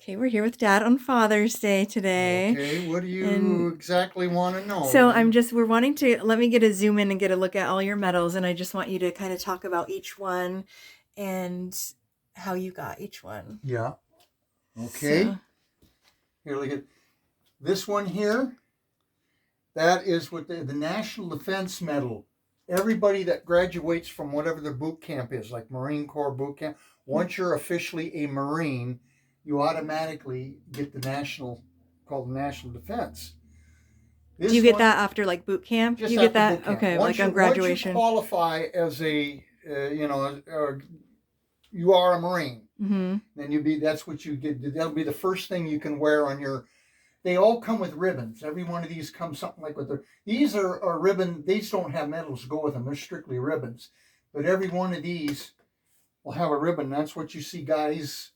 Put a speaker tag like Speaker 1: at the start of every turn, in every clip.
Speaker 1: Okay, we're here with Dad on Father's Day today.
Speaker 2: Okay, what do you
Speaker 1: And
Speaker 2: exactly want to know,
Speaker 1: so
Speaker 2: Lynn?
Speaker 1: we're wanting to, let me get a zoom in and get a look at all your medals. And I just want you to kind of talk about each one and how you got each one.
Speaker 2: Yeah.
Speaker 1: So,
Speaker 2: Okay. Here, look at this one here. That is what the National Defense Medal. Everybody that graduates from whatever their boot camp is, like Marine Corps boot camp, once you're officially a Marine, you automatically get the called National Defense.
Speaker 1: do you
Speaker 2: This
Speaker 1: get
Speaker 2: one,
Speaker 1: that after like boot camp?
Speaker 2: just
Speaker 1: You get
Speaker 2: after
Speaker 1: that?
Speaker 2: boot camp.
Speaker 1: Okay, like on
Speaker 2: Once you
Speaker 1: graduation.
Speaker 2: qualify as you are a Marine.
Speaker 1: Mm-hmm.
Speaker 2: Then that's what you get. That'll be the first thing you can wear on your. They all come with ribbons. Every one of these comes something like with these are ribbon. These don't have medals to go with them. They're strictly ribbons. But every one of these will have a ribbon. That's what you see guys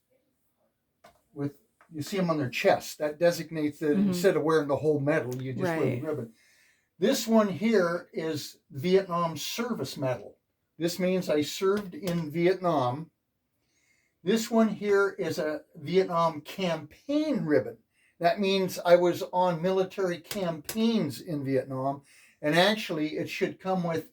Speaker 2: with. You see them on their chest. That designates that instead of wearing the whole medal, you just wear the ribbon. This one here is Vietnam Service Medal. This means I served in Vietnam. This one here is a Vietnam campaign ribbon. That means I was on military campaigns in Vietnam. And actually, it should come with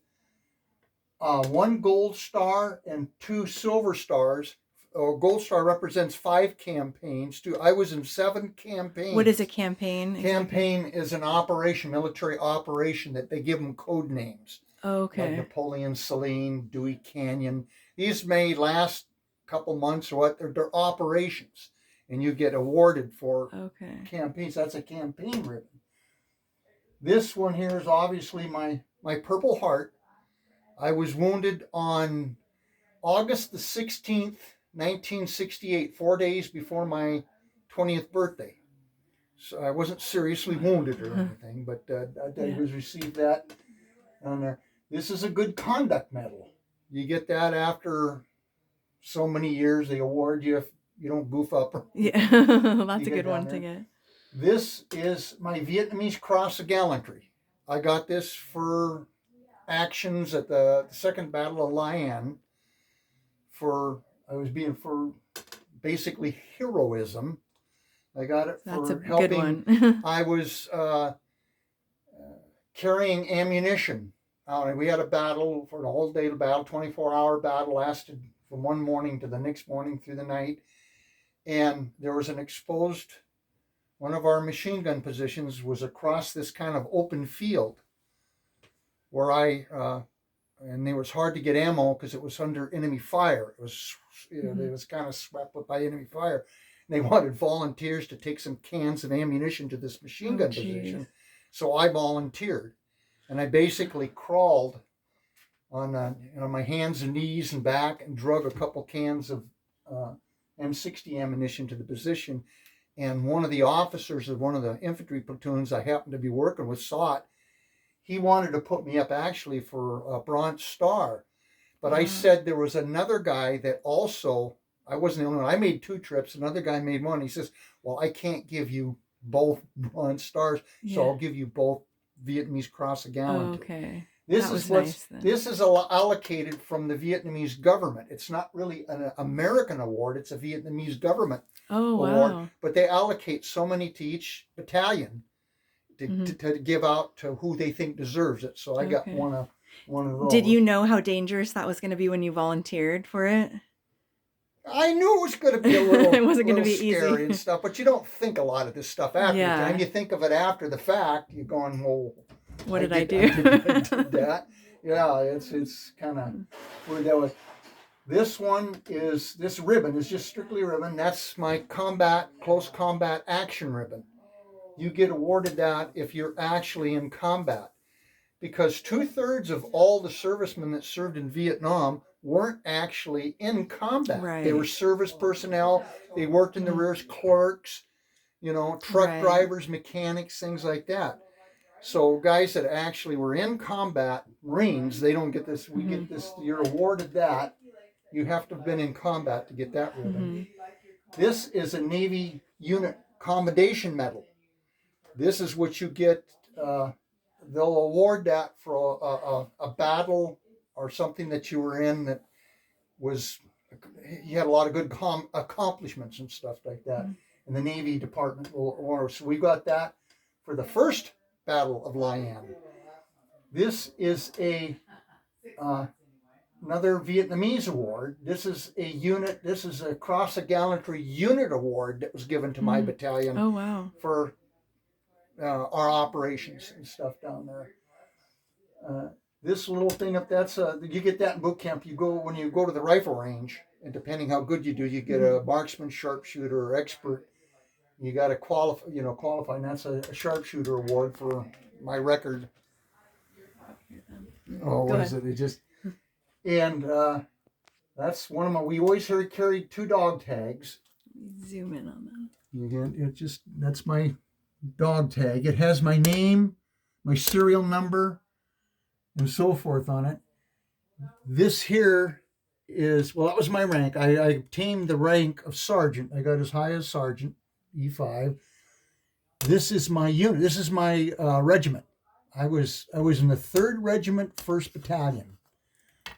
Speaker 2: one gold star and two silver stars. A gold star represents 5 campaigns. I was in 7 campaigns.
Speaker 1: What is a campaign?
Speaker 2: Campaign is an operation, military operation that they give them code names.
Speaker 1: Okay.
Speaker 2: Like Napoleon, Saline, Dewey Canyon. These may last couple months or what. They're operations, and you get awarded for campaigns. That's a campaign ribbon. This one here is obviously my Purple Heart. I was wounded on August the 16th, 1968, 4 days before my 20th birthday. So I wasn't seriously wounded or anything, but I was received that on there. This is a good conduct medal. You get that after so many years. They award you if you don't goof up.
Speaker 1: Yeah, that's a good one to get.
Speaker 2: This is my Vietnamese Cross of Gallantry. I got this for actions at the Second Battle of Lai An. I was being for basically heroism. I got it for helping.
Speaker 1: Good one.
Speaker 2: I was carrying ammunition. We had a battle for an all-day battle, 24-hour battle, lasted from one morning to the next morning through the night. And there was an exposed, one of our machine gun positions was across this kind of open field where and it was hard to get ammo because it was under enemy fire. It was, it was kind of swept up by enemy fire. And they wanted volunteers to take some cans of ammunition to this machine gun position. So I volunteered. And I basically crawled on my hands and knees and back and drug a couple cans of M60 ammunition to the position. And one of the officers of one of the infantry platoons I happened to be working with saw it. He wanted to put me up actually for a Bronze Star. But I said there was another guy that also, I wasn't the only one. I made 2 trips. Another guy made 1. He says, well, I can't give you both Bronze Stars, so I'll give you both Vietnamese Cross of Gallantry.
Speaker 1: Okay.
Speaker 2: This is allocated from the Vietnamese government. It's not really an American award. It's a Vietnamese government award. But they allocate so many to each battalion to give out to who they think deserves it. So I got one of those.
Speaker 1: Did you know how dangerous that was going to be when you volunteered for it?
Speaker 2: I knew it was going to be a little,
Speaker 1: it wasn't going to be
Speaker 2: scary
Speaker 1: easy
Speaker 2: and stuff, but you don't think a lot of this stuff after the time. You think of it after the fact. You're going, well,
Speaker 1: what did I do?
Speaker 2: I did that. Yeah, it's kind of where that was. This ribbon is just strictly a ribbon. That's my close combat action ribbon. You get awarded that if you're actually in combat, because 2/3 of all the servicemen that served in Vietnam weren't actually in combat. Right. They were service personnel. They worked in the rear as clerks, truck drivers, mechanics, things like that. So guys that actually were in combat, Marines, they don't get this. We get this. You're awarded that. You have to have been in combat to get that ribbon. This is a Navy unit commendation medal. This is what you get. They'll award that for a battle or something that you were in that was, you had a lot of good accomplishments and stuff like that. and the Navy Department will order. So we got that for the first Battle of Lian. This is another Vietnamese award. This is a unit. This is a Cross of Gallantry unit award that was given to my battalion.
Speaker 1: Oh, wow.
Speaker 2: For our operations and stuff down there. This little thing up, that's you get that in boot camp. You go when you go to the rifle range, and depending how good you do, you get a marksman, sharpshooter, or expert. You got to qualify, and that's a sharpshooter award for my record. Oh, what is it? It just and that's one of my. We always carried 2 dog tags.
Speaker 1: Zoom in on that.
Speaker 2: That's my dog tag. It has my name, my serial number, and so forth on it. This here is, well, that was my rank. I obtained the rank of sergeant. I got as high as sergeant, E5. This is my unit. This is my regiment. I was in the 3rd Regiment, 1st Battalion.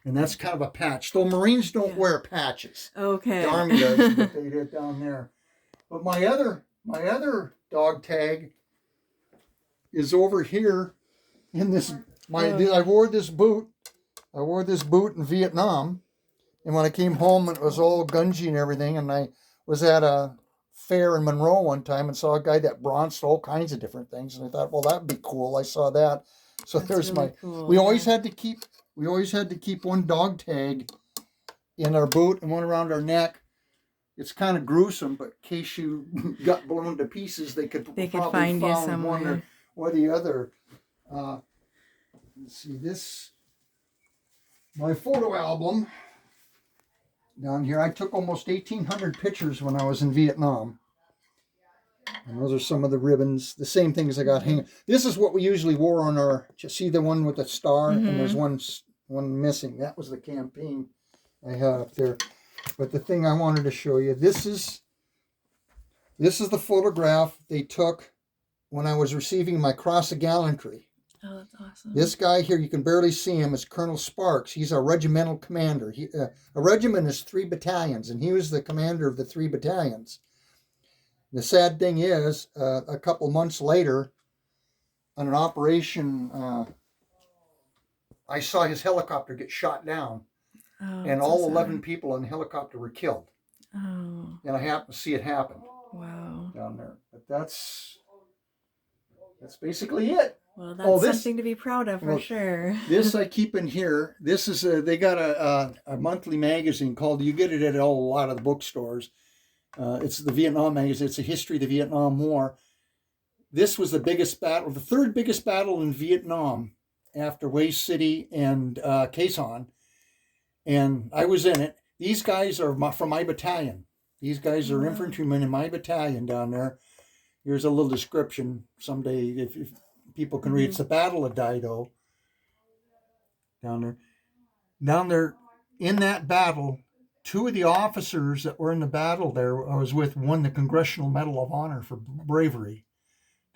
Speaker 2: And that's kind of a patch. Though Marines don't wear patches.
Speaker 1: Okay.
Speaker 2: The Army does, but they did down there. But my other dog tag is over here in this. I wore this boot. I wore this boot in Vietnam, and when I came home, it was all gungy and everything. And I was at a fair in Monroe one time and saw a guy that bronzed all kinds of different things, and I thought, well, that'd be cool. I saw that, so
Speaker 1: That's
Speaker 2: there's
Speaker 1: really
Speaker 2: my.
Speaker 1: cool.
Speaker 2: We always had to keep one dog tag in our boot and one around our neck. It's kind of gruesome, but in case you got blown to pieces, they could
Speaker 1: find you somewhere.
Speaker 2: One or the other. Let's see this. My photo album down here. I took almost 1,800 pictures when I was in Vietnam. And those are some of the ribbons. The same things I got hanging. This is what we usually wore on our. See the one with the star, and there's one missing. That was the campaign I had up there. But the thing I wanted to show you, this is the photograph they took when I was receiving my Cross of Gallantry.
Speaker 1: Oh, that's awesome.
Speaker 2: This guy here, you can barely see him, is Colonel Sparks. He's a regimental commander. A regiment is 3 battalions, and he was the commander of the 3 battalions. The sad thing is, a couple months later, on an operation, I saw his helicopter get shot down.
Speaker 1: Oh,
Speaker 2: And all
Speaker 1: so
Speaker 2: 11 people on the helicopter were killed.
Speaker 1: Oh.
Speaker 2: And I happened to see it happen.
Speaker 1: Wow.
Speaker 2: Down there. But that's basically it.
Speaker 1: Well, that's something to be proud of for sure.
Speaker 2: This I keep in here. This is they got a monthly magazine called, you get it at a lot of the bookstores. It's the Vietnam magazine. It's a history of the Vietnam War. This was the biggest battle, the 3rd biggest battle in Vietnam after Hue City and Quai Son. And I was in it. These guys are from my battalion. These guys are infantrymen in my battalion down there. Here's a little description someday if people can read. It's the Battle of Dido. Down there. Down there in that battle, 2 of the officers that were in the battle there I was with won the Congressional Medal of Honor for bravery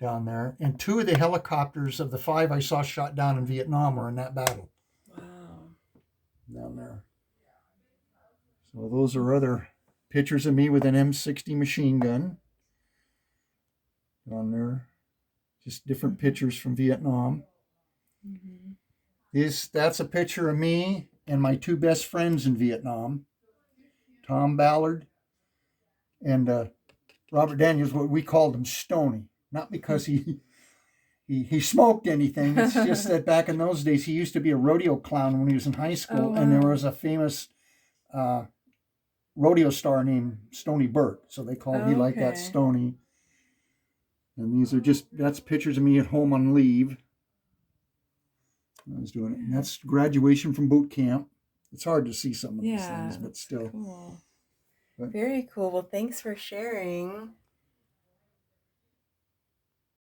Speaker 2: down there. And 2 of the helicopters of the 5 I saw shot down in Vietnam were in that battle. Down there. So those are other pictures of me with an M60 machine gun. Down there. Just different pictures from Vietnam. That's a picture of me and my 2 best friends in Vietnam. Tom Ballard and Robert Daniels. What we called him Stony. Not because he smoked anything. It's just that back in those days, he used to be a rodeo clown when he was in high school. And there was a famous rodeo star named Stony Burt. So they called me like that, Stony. And these are that's pictures of me at home on leave. I was doing it. And that's graduation from boot camp. It's hard to see some of these things, but still.
Speaker 1: Cool. Very cool. Well, thanks for sharing.